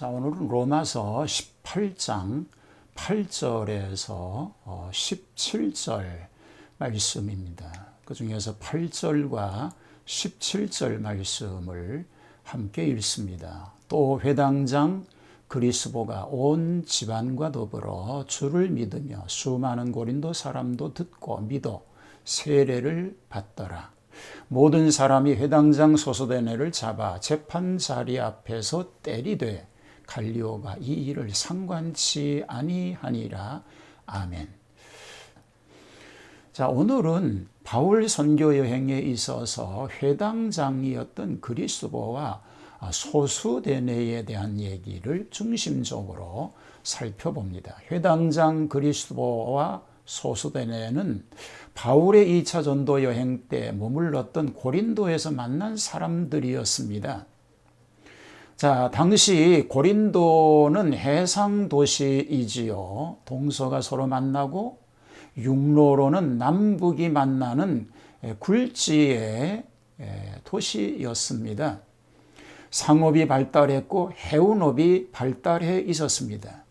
자, 오늘은 로마서 18장 8절에서 17절 말씀입니다. 그 중에서 8절과 17절 말씀을 함께 읽습니다. 또 회당장 그리스보가 온 집안과 더불어 주를 믿으며 수많은 고린도 사람도 듣고 믿어 세례를 받더라. 모든 사람이 회당장 소소데네를 잡아 재판 자리 앞에서 때리되 갈리오가 이 일을 상관치 아니하니라. 아멘. 자, 오늘은 바울 선교 여행에 있어서 회당장이었던 그리스보와 소수데네에 대한 얘기를 중심적으로 살펴봅니다. 회당장 그리스보와 소수데네는 바울의 2차 전도 여행 때 머물렀던 고린도에서 만난 사람들이었습니다. 자, 당시 고린도는 해상 도시이지요. 동서가 서로 만나고 육로로는 남북이 만나는 굴지의 도시였습니다. 상업이 발달했고 해운업이 발달해 있었습니다.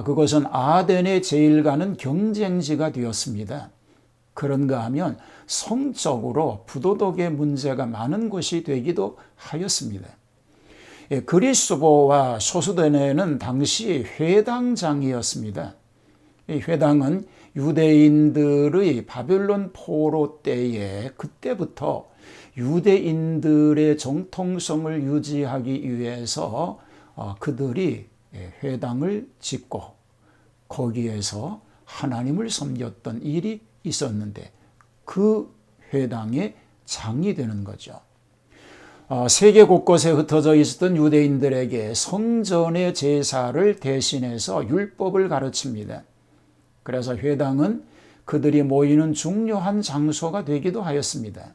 그것은 아덴의 제일과는 경쟁지가 되었습니다. 그런가 하면 성적으로 부도덕의 문제가 많은 곳이 되기도 하였습니다. 그리스보와 소수데네는 당시 회당장이었습니다. 이 회당은 유대인들의 바벨론 포로 때에 그때부터 유대인들의 정통성을 유지하기 위해서 그들이 회당을 짓고 거기에서 하나님을 섬겼던 일이 있었는데 그 회당의 장이 되는 거죠. 세계 곳곳에 흩어져 있었던 유대인들에게 성전의 제사를 대신해서 율법을 가르칩니다. 그래서 회당은 그들이 모이는 중요한 장소가 되기도 하였습니다.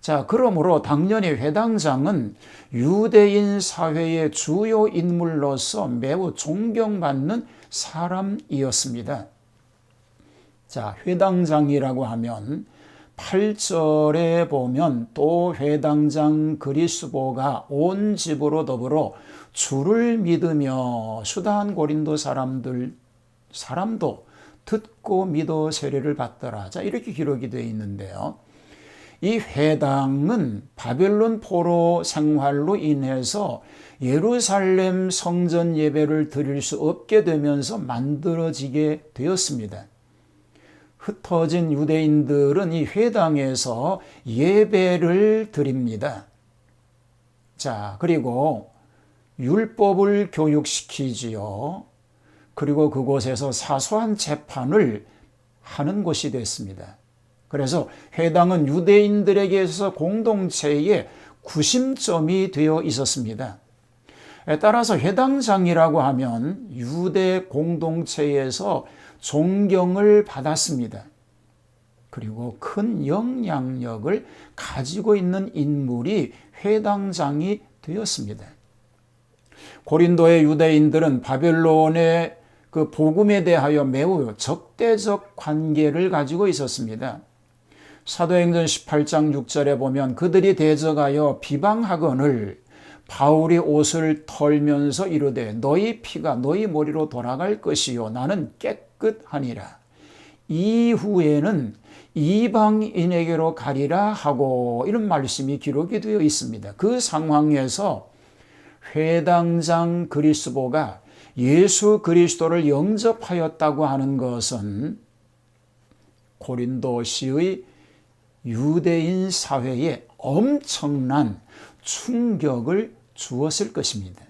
자, 그러므로 당연히 회당장은 유대인 사회의 주요 인물로서 매우 존경받는 사람이었습니다. 자, 회당장이라고 하면 8절에 보면 또 회당장 그리스보가 온 집으로 더불어 주를 믿으며 수다한 고린도 사람도 듣고 믿어 세례를 받더라. 자, 이렇게 기록이 되어 있는데요. 이 회당은 바벨론 포로 생활로 인해서 예루살렘 성전 예배를 드릴 수 없게 되면서 만들어지게 되었습니다. 흩어진 유대인들은 이 회당에서 예배를 드립니다. 자, 그리고 율법을 교육시키지요. 그리고 그곳에서 사소한 재판을 하는 곳이 됐습니다. 그래서 회당은 유대인들에게 있어서 공동체의 구심점이 되어 있었습니다. 따라서 회당장이라고 하면 유대 공동체에서 존경을 받았습니다. 그리고 큰 영향력을 가지고 있는 인물이 회당장이 되었습니다. 고린도의 유대인들은 바벨론의 그 복음에 대하여 매우 적대적 관계를 가지고 있었습니다. 사도행전 18장 6절에 보면 그들이 대적하여 비방하거늘 바울이 옷을 털면서 이르되 너희 피가 너희 머리로 돌아갈 것이요 나는 깨끗하니라. 이후에는 이방인에게로 가리라 하고 이런 말씀이 기록이 되어 있습니다. 그 상황에서 회당장 그리스보가 예수 그리스도를 영접하였다고 하는 것은 고린도시의 유대인 사회에 엄청난 충격을 주었을 것입니다.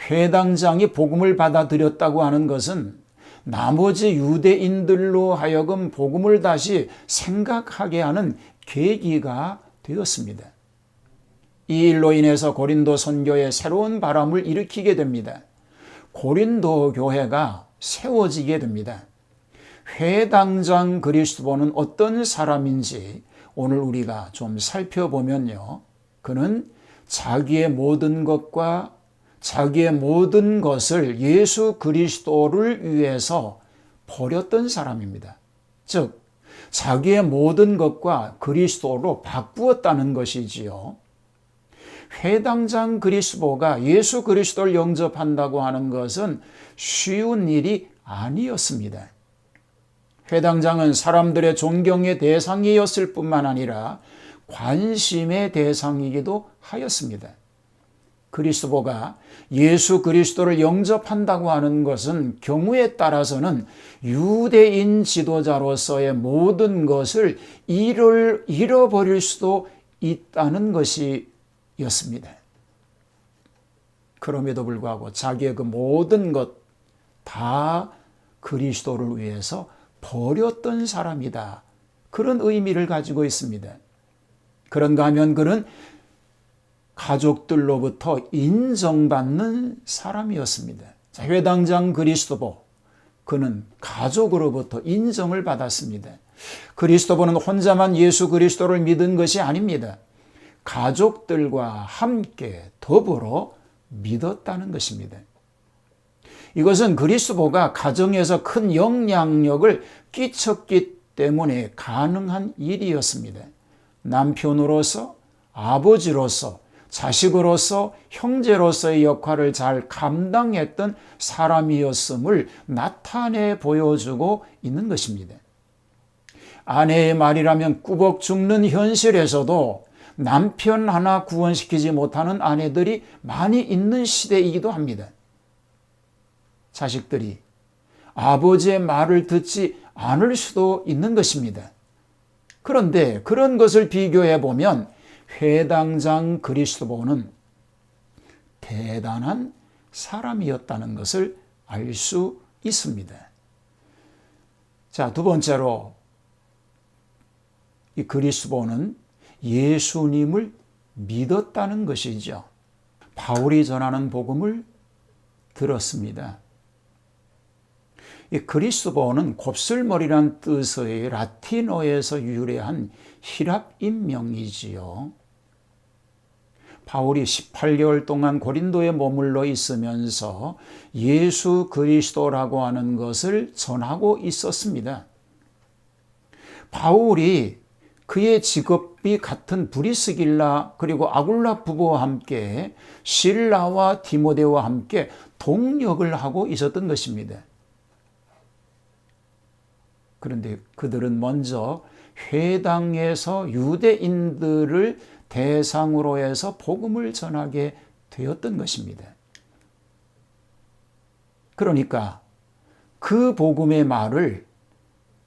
회당장이 복음을 받아들였다고 하는 것은 나머지 유대인들로 하여금 복음을 다시 생각하게 하는 계기가 되었습니다. 이 일로 인해서 고린도 선교에 새로운 바람을 일으키게 됩니다. 고린도 교회가 세워지게 됩니다. 회당장 그리스도는 어떤 사람인지 오늘 우리가 좀 살펴보면요. 그는 자기의 모든 것과 자기의 모든 것을 예수 그리스도를 위해서 버렸던 사람입니다. 즉, 자기의 모든 것과 그리스도로 바꾸었다는 것이지요. 회당장 그리스도가 예수 그리스도를 영접한다고 하는 것은 쉬운 일이 아니었습니다. 회당장은 사람들의 존경의 대상이었을 뿐만 아니라 관심의 대상이기도 하였습니다. 그리스도가 예수 그리스도를 영접한다고 하는 것은 경우에 따라서는 유대인 지도자로서의 모든 것을 잃어버릴 수도 있다는 것이었습니다. 그럼에도 불구하고 자기의 그 모든 것 다 그리스도를 위해서 버렸던 사람이다. 그런 의미를 가지고 있습니다. 그런가 하면 그는 가족들로부터 인정받는 사람이었습니다. 회당장 그리스도보, 그는 가족으로부터 인정을 받았습니다. 그리스도보는 혼자만 예수 그리스도를 믿은 것이 아닙니다. 가족들과 함께 더불어 믿었다는 것입니다. 이것은 그리스도가 가정에서 큰 영향력을 끼쳤기 때문에 가능한 일이었습니다. 남편으로서, 아버지로서, 자식으로서, 형제로서의 역할을 잘 감당했던 사람이었음을 나타내 보여주고 있는 것입니다. 아내의 말이라면 꾸벅 죽는 현실에서도 남편 하나 구원시키지 못하는 아내들이 많이 있는 시대이기도 합니다. 자식들이 아버지의 말을 듣지 않을 수도 있는 것입니다. 그런데 그런 것을 비교해 보면 회당장 그리스도보는 대단한 사람이었다는 것을 알 수 있습니다. 자, 두 번째로 이 그리스도보는 예수님을 믿었다는 것이죠. 바울이 전하는 복음을 들었습니다. 이 그리스도보는 곱슬머리란 뜻의 라틴어에서 유래한 히랍 인명이지요. 바울이 18개월 동안 고린도에 머물러 있으면서 예수 그리스도라고 하는 것을 전하고 있었습니다. 바울이 그의 직업이 같은 브리스길라 그리고 아굴라 부부와 함께 실라와 디모데와 함께 동역을 하고 있었던 것입니다. 그런데 그들은 먼저 회당에서 유대인들을 대상으로 해서 복음을 전하게 되었던 것입니다. 그러니까 그 복음의 말을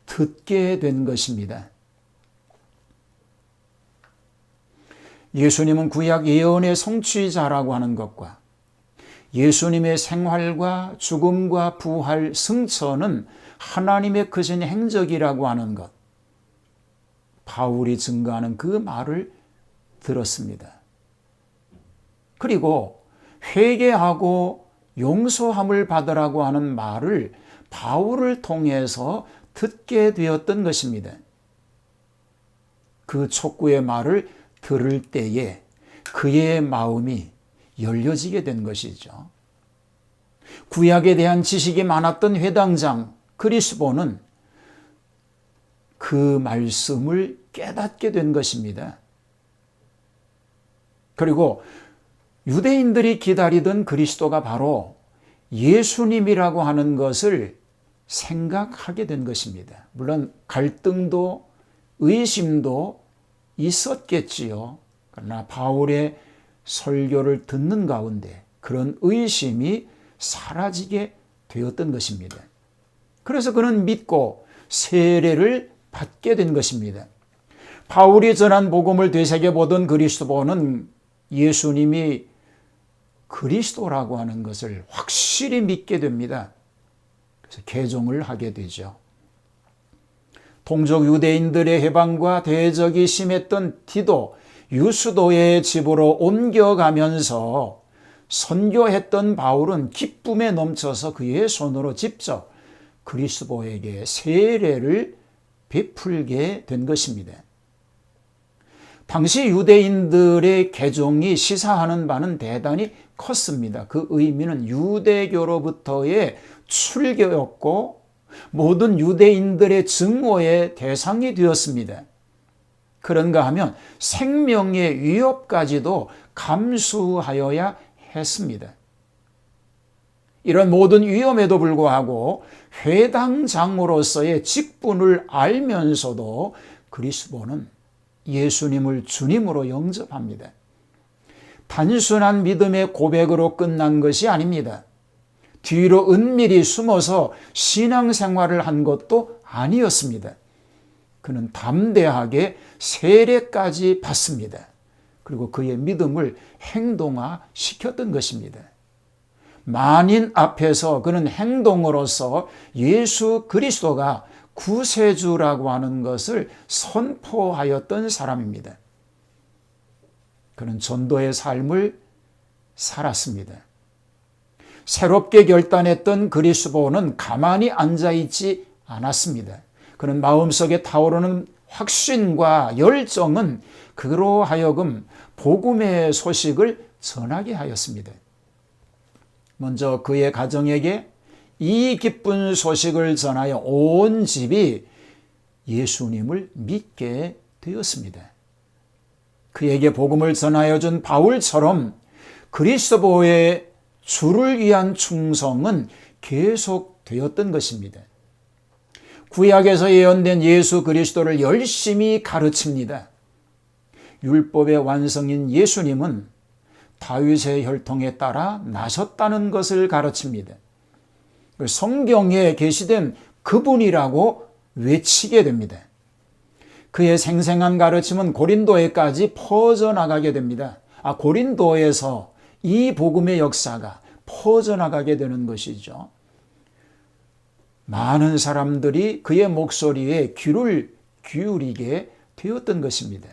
듣게 된 것입니다. 예수님은 구약 예언의 성취자라고 하는 것과 예수님의 생활과 죽음과 부활, 승천은 하나님의 크신 행적이라고 하는 것, 바울이 증거하는 그 말을 들었습니다. 그리고 회개하고 용서함을 받으라고 하는 말을 바울을 통해서 듣게 되었던 것입니다. 그 촉구의 말을 들을 때에 그의 마음이 열려지게 된 것이죠. 구약에 대한 지식이 많았던 회당장 그리스도는 그 말씀을 깨닫게 된 것입니다. 그리고 유대인들이 기다리던 그리스도가 바로 예수님이라고 하는 것을 생각하게 된 것입니다. 물론 갈등도 의심도 있었겠지요. 그러나 바울의 설교를 듣는 가운데 그런 의심이 사라지게 되었던 것입니다. 그래서 그는 믿고 세례를 받게 된 것입니다. 바울이 전한 복음을 되새겨보던 그리스도보는 예수님이 그리스도라고 하는 것을 확실히 믿게 됩니다. 그래서 개종을 하게 되죠. 동족 유대인들의 해방과 대적이 심했던 디도, 유스도의 집으로 옮겨가면서 선교했던 바울은 기쁨에 넘쳐서 그의 손으로 직접 그리스도에게 세례를 베풀게 된 것입니다. 당시 유대인들의 개종이 시사하는 바는 대단히 컸습니다. 그 의미는 유대교로부터의 출교였고 모든 유대인들의 증오의 대상이 되었습니다. 그런가 하면 생명의 위협까지도 감수하여야 했습니다. 이런 모든 위험에도 불구하고 회당장으로서의 직분을 알면서도 그리스도는 예수님을 주님으로 영접합니다. 단순한 믿음의 고백으로 끝난 것이 아닙니다. 뒤로 은밀히 숨어서 신앙생활을 한 것도 아니었습니다. 그는 담대하게 세례까지 받습니다. 그리고 그의 믿음을 행동화시켰던 것입니다. 만인 앞에서 그는 행동으로서 예수 그리스도가 구세주라고 하는 것을 선포하였던 사람입니다. 그는 전도의 삶을 살았습니다. 새롭게 결단했던 그리스도는 가만히 앉아있지 않았습니다. 그는 마음속에 타오르는 확신과 열정은 그로 하여금 복음의 소식을 전하게 하였습니다. 먼저 그의 가정에게 이 기쁜 소식을 전하여 온 집이 예수님을 믿게 되었습니다. 그에게 복음을 전하여 준 바울처럼 그리스도의 주를 위한 충성은 계속되었던 것입니다. 구약에서 예언된 예수 그리스도를 열심히 가르칩니다. 율법의 완성인 예수님은 다윗의 혈통에 따라 나셨다는 것을 가르칩니다. 성경에 계시된 그분이라고 외치게 됩니다. 그의 생생한 가르침은 고린도에까지 퍼져나가게 됩니다. 고린도에서 이 복음의 역사가 퍼져나가게 되는 것이죠. 많은 사람들이 그의 목소리에 귀를 기울이게 되었던 것입니다.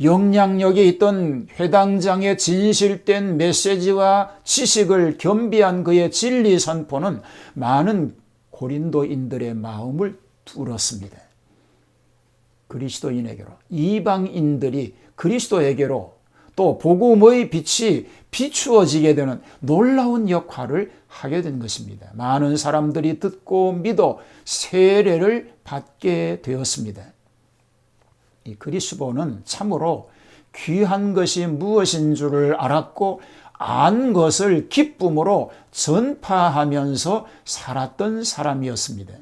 영향력이 있던 회당장의 진실된 메시지와 지식을 겸비한 그의 진리 선포는 많은 고린도인들의 마음을 뚫었습니다. 그리스도인에게로, 이방인들이 그리스도에게로 또 복음의 빛이 비추어지게 되는 놀라운 역할을 하게 된 것입니다. 많은 사람들이 듣고 믿어 세례를 받게 되었습니다. 이 그리스도는 참으로 귀한 것이 무엇인 줄을 알았고 안 것을 기쁨으로 전파하면서 살았던 사람이었습니다.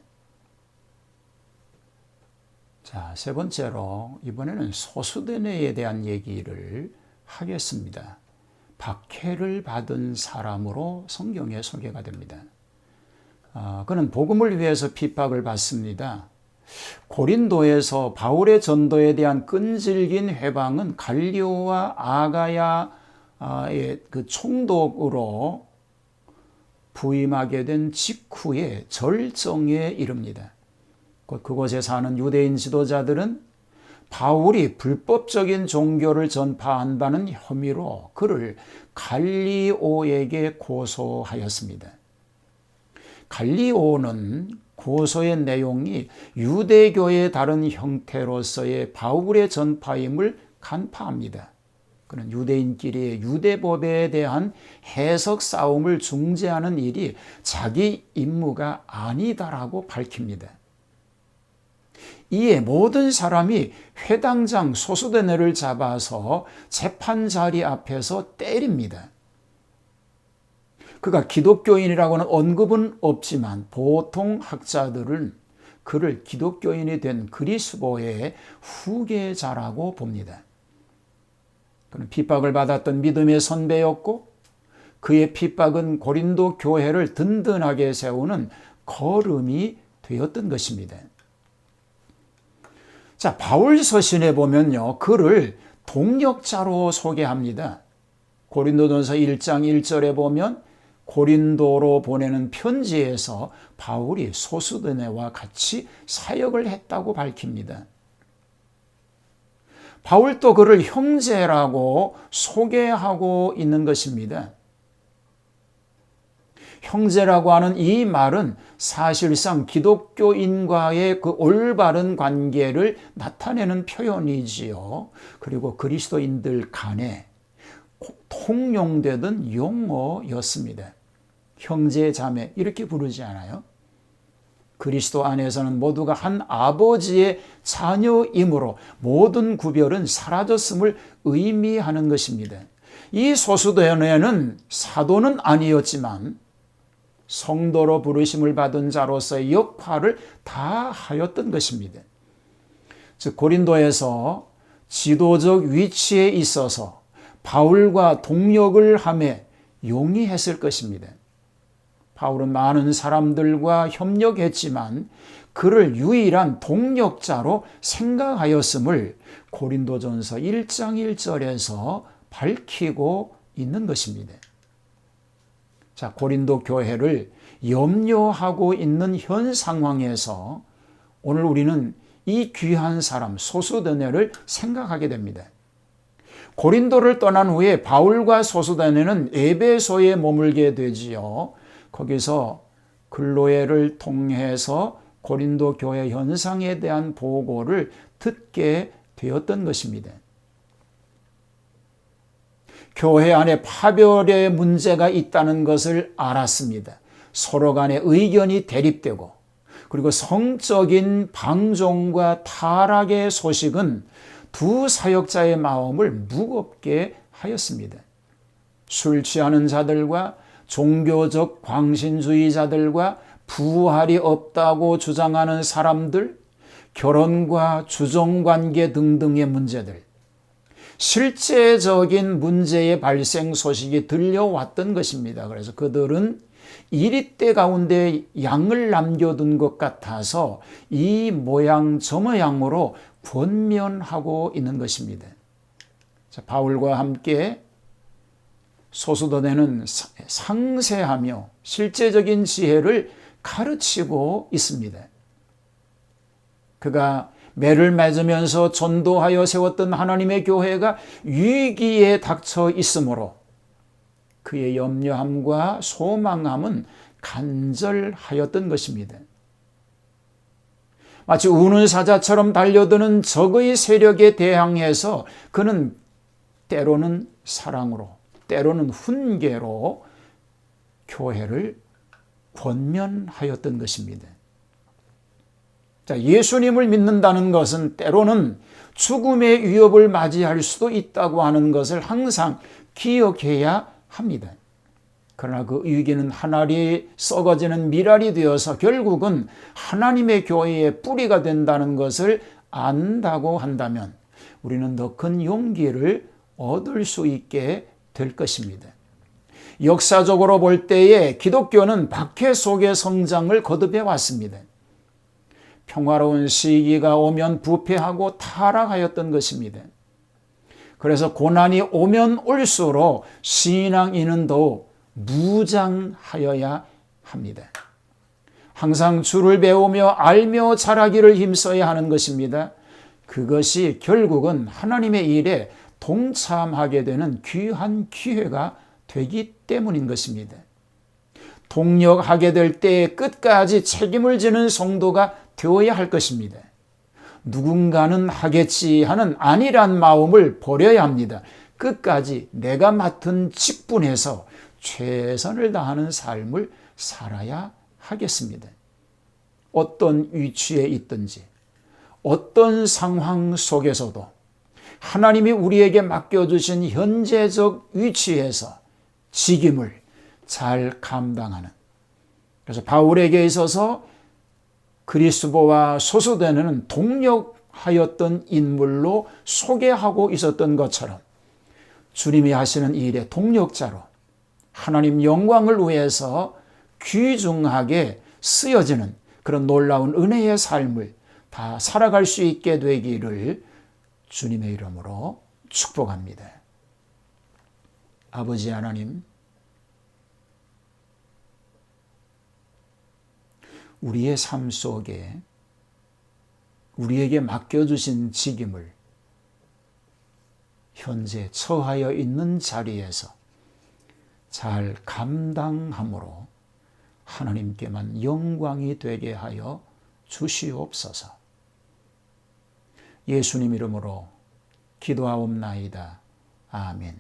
자, 세 번째로 이번에는 소수대네에 대한 얘기를 하겠습니다. 박해를 받은 사람으로 성경에 소개가 됩니다. 그는 복음을 위해서 핍박을 받습니다. 고린도에서 바울의 전도에 대한 끈질긴 회방은 갈리오와 아가야의 그 총독으로 부임하게 된 직후에 절정에 이릅니다. 그곳에 사는 유대인 지도자들은 바울이 불법적인 종교를 전파한다는 혐의로 그를 갈리오에게 고소하였습니다. 갈리오는 고소의 내용이 유대교의 다른 형태로서의 바울의 전파임을 간파합니다. 그는 유대인끼리의 유대법에 대한 해석 싸움을 중재하는 일이 자기 임무가 아니다라고 밝힙니다. 이에 모든 사람이 회당장 소수대네를 잡아서 재판 자리 앞에서 때립니다. 그가 기독교인이라고는 언급은 없지만 보통 학자들은 그를 기독교인이 된 그리스도의 후계자라고 봅니다. 그는 핍박을 받았던 믿음의 선배였고 그의 핍박은 고린도 교회를 든든하게 세우는 걸음이 되었던 것입니다. 자, 바울 서신에 보면요, 그를 동역자로 소개합니다. 고린도전서 1장 1절에 보면 고린도로 보내는 편지에서 바울이 소수대네와 같이 사역을 했다고 밝힙니다. 바울도 그를 형제라고 소개하고 있는 것입니다. 형제라고 하는 이 말은 사실상 기독교인과의 그 올바른 관계를 나타내는 표현이지요. 그리고 그리스도인들 간에 통용되던 용어였습니다. 형제, 자매 이렇게 부르지 않아요? 그리스도 안에서는 모두가 한 아버지의 자녀이므로 모든 구별은 사라졌음을 의미하는 것입니다. 이 소수대원에는 사도는 아니었지만 성도로 부르심을 받은 자로서의 역할을 다 하였던 것입니다. 즉 고린도에서 지도적 위치에 있어서 바울과 동역을 하며 용이했을 것입니다. 바울은 많은 사람들과 협력했지만 그를 유일한 동력자로 생각하였음을 고린도전서 1장 1절에서 밝히고 있는 것입니다. 자, 고린도 교회를 염려하고 있는 현 상황에서 오늘 우리는 이 귀한 사람 소수대네를 생각하게 됩니다. 고린도를 떠난 후에 바울과 소수대네는 에베소에 머물게 되지요. 거기서 글로에를 통해서 고린도 교회 현상에 대한 보고를 듣게 되었던 것입니다. 교회 안에 파별의 문제가 있다는 것을 알았습니다. 서로 간에 의견이 대립되고 그리고 성적인 방종과 타락의 소식은 두 사역자의 마음을 무겁게 하였습니다. 술 취하는 자들과 종교적 광신주의자들과 부활이 없다고 주장하는 사람들, 결혼과 주종관계 등등의 문제들, 실제적인 문제의 발생 소식이 들려왔던 것입니다. 그래서 그들은 이리때 가운데 양을 남겨둔 것 같아서 이 모양 저 모양으로 권면하고 있는 것입니다. 자, 바울과 함께 소수도네는 상세하며 실제적인 지혜를 가르치고 있습니다. 그가 매를 맺으면서 전도하여 세웠던 하나님의 교회가 위기에 닥쳐 있으므로 그의 염려함과 소망함은 간절하였던 것입니다. 마치 우는 사자처럼 달려드는 적의 세력에 대항해서 그는 때로는 사랑으로 때로는 훈계로 교회를 권면하였던 것입니다. 자, 예수님을 믿는다는 것은 때로는 죽음의 위협을 맞이할 수도 있다고 하는 것을 항상 기억해야 합니다. 그러나 그 위기는 하나리 썩어지는 미랄이 되어서 결국은 하나님의 교회의 뿌리가 된다는 것을 안다고 한다면 우리는 더 큰 용기를 얻을 수 있게 될 것입니다. 역사적으로 볼 때에 기독교는 박해 속의 성장을 거듭해 왔습니다. 평화로운 시기가 오면 부패하고 타락하였던 것입니다. 그래서 고난이 오면 올수록 신앙인은 더욱 무장하여야 합니다. 항상 주를 배우며 알며 잘하기를 힘써야 하는 것입니다. 그것이 결국은 하나님의 일에 동참하게 되는 귀한 기회가 되기 때문인 것입니다. 동력하게 될 때 끝까지 책임을 지는 성도가 되어야 할 것입니다. 누군가는 하겠지 하는 안일한 마음을 버려야 합니다. 끝까지 내가 맡은 직분에서 최선을 다하는 삶을 살아야 하겠습니다. 어떤 위치에 있든지 어떤 상황 속에서도 하나님이 우리에게 맡겨주신 현재적 위치에서 직임을 잘 감당하는, 그래서 바울에게 있어서 그리스도와 소수대는 동력하였던 인물로 소개하고 있었던 것처럼 주님이 하시는 일의 동력자로 하나님 영광을 위해서 귀중하게 쓰여지는 그런 놀라운 은혜의 삶을 다 살아갈 수 있게 되기를 주님의 이름으로 축복합니다. 아버지 하나님, 우리의 삶 속에 우리에게 맡겨주신 직임을 현재 처하여 있는 자리에서 잘 감당함으로 하나님께만 영광이 되게 하여 주시옵소서. 예수님 이름으로 기도하옵나이다. 아멘.